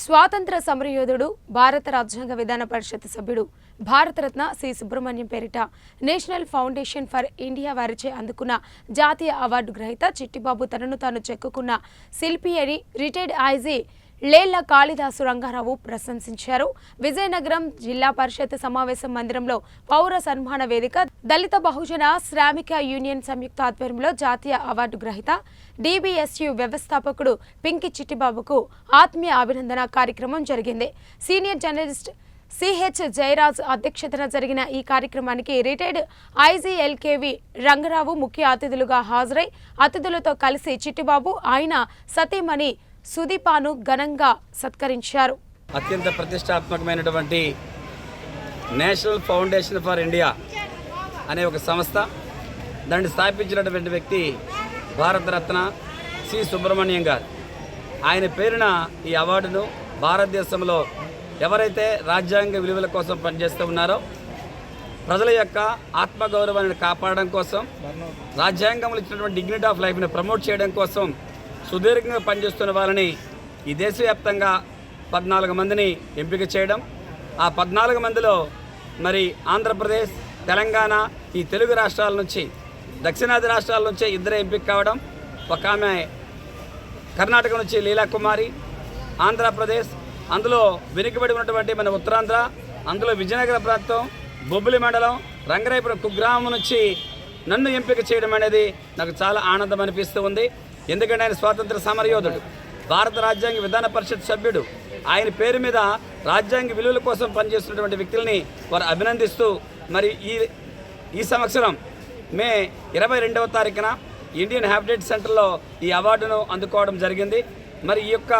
స్వాతంత్ర సమరయోధుడు, భారత రాజ్యాంగ విధాన పరిషత్ సభ్యుడు, భారతరత్న సి సుబ్రహ్మణ్యం పేరిట నేషనల్ ఫౌండేషన్ ఫర్ ఇండియా వారిచే అందుకున్న జాతీయ అవార్డు గ్రహీత చిట్టిబాబు తనను తాను చెక్కుకున్న శిల్పి అని రిటైర్డ్ ఐజీ లేళ్ల కాళిదాసు రంగారావు ప్రశంసించారు. విజయనగరం జిల్లా పరిషత్ సమావేశ మందిరంలో పౌర సన్మాన వేదిక, దళిత బహుజన శ్రామిక యూనియన్ సంయుక్త ఆధ్వర్యంలో జాతీయ అవార్డు గ్రహీత DBSU వ్యవస్థాపకుడు పింకి చిట్టిబాబుకు ఆత్మీయ అభినందన కార్యక్రమం జరిగింది. సీనియర్ జర్నలిస్ట్ CH జయరాజ్ అధ్యక్షతన జరిగిన ఈ కార్యక్రమానికి రిటైర్డ్ ఐజీ LKV రంగరావు ముఖ్య అతిథులుగా హాజరై అతిథులతో కలిసి చిట్టిబాబు, ఆయన సతీమణి సుదీపాను ఘనంగా సత్కరించారు. అత్యంత ప్రతిష్టాత్మకమైనటువంటి నేషనల్ ఫౌండేషన్ ఫర్ ఇండియా అనే ఒక సంస్థ, దాన్ని స్థాపించినటువంటి వ్యక్తి భారతరత్న సి సుబ్రహ్మణ్యం గారు. ఆయన పేరున ఈ అవార్డును భారతదేశంలో ఎవరైతే రాజ్యాంగ విలువల కోసం పనిచేస్తూ ఉన్నారో, ప్రజల యొక్క ఆత్మగౌరవాన్ని కాపాడడం కోసం, రాజ్యాంగంలో ఇచ్చినటువంటి డిగ్నిటీ ఆఫ్ లైఫ్ని ప్రమోట్ చేయడం కోసం సుదీర్ఘంగా పనిచేస్తున్న వాళ్ళని ఈ దేశవ్యాప్తంగా 14 మందిని ఎంపిక చేయడం. ఆ 14 మందిలో మరి ఆంధ్రప్రదేశ్, తెలంగాణ, ఈ తెలుగు రాష్ట్రాల నుంచి, దక్షిణాది రాష్ట్రాల నుంచి 2 ఎంపిక కావడం. ఒక ఆమె కర్ణాటక నుంచి లీలా కుమారి, ఆంధ్రప్రదేశ్, అందులో వెనుకబడి ఉన్నటువంటి మన ఉత్తరాంధ్ర, అందులో విజయనగర ప్రాంతం, బొబ్బిలి మండలం, రంగరాయపురం కుగ్రామం నుంచి నన్ను ఎంపిక చేయడం అనేది నాకు చాలా ఆనందం అనిపిస్తూ ఉంది. ఎందుకంటే ఆయన స్వాతంత్ర సమరయోధుడు, భారత రాజ్యాంగ విధాన పరిషత్ సభ్యుడు. ఆయన పేరు మీద రాజ్యాంగ విలువల కోసం పనిచేస్తున్నటువంటి వ్యక్తుల్ని వారు అభినందిస్తూ మరి ఈ సంవత్సరం మే 22వ తారీఖున ఇండియన్ హ్యాబిటేట్ సెంటర్లో ఈ అవార్డును అందుకోవడం జరిగింది. మరి ఈ యొక్క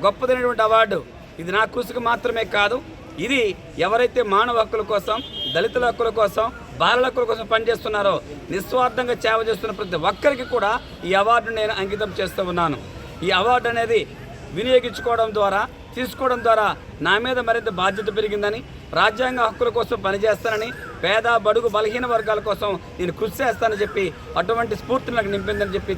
గొప్పదైనటువంటి అవార్డు ఇది నా కృషికి మాత్రమే కాదు, ఇది ఎవరైతే మానవ హక్కుల కోసం, దళితుల హక్కుల కోసం, బాలల హక్కుల కోసం పనిచేస్తున్నారో, నిస్వార్థంగా సేవ చేస్తున్న ప్రతి ఒక్కరికి కూడా ఈ అవార్డును నేను అంకితం చేస్తూ ఉన్నాను. ఈ అవార్డు అనేది వినియోగించుకోవడం ద్వారా, తీసుకోవడం ద్వారా నా మీద మరింత బాధ్యత పెరిగిందని, రాజ్యాంగ హక్కుల కోసం పనిచేస్తానని, పేద బడుగు బలహీన వర్గాల కోసం నేను కృషి చేస్తానని చెప్పి అటువంటి స్ఫూర్తిని నాకు నింపిందని చెప్పి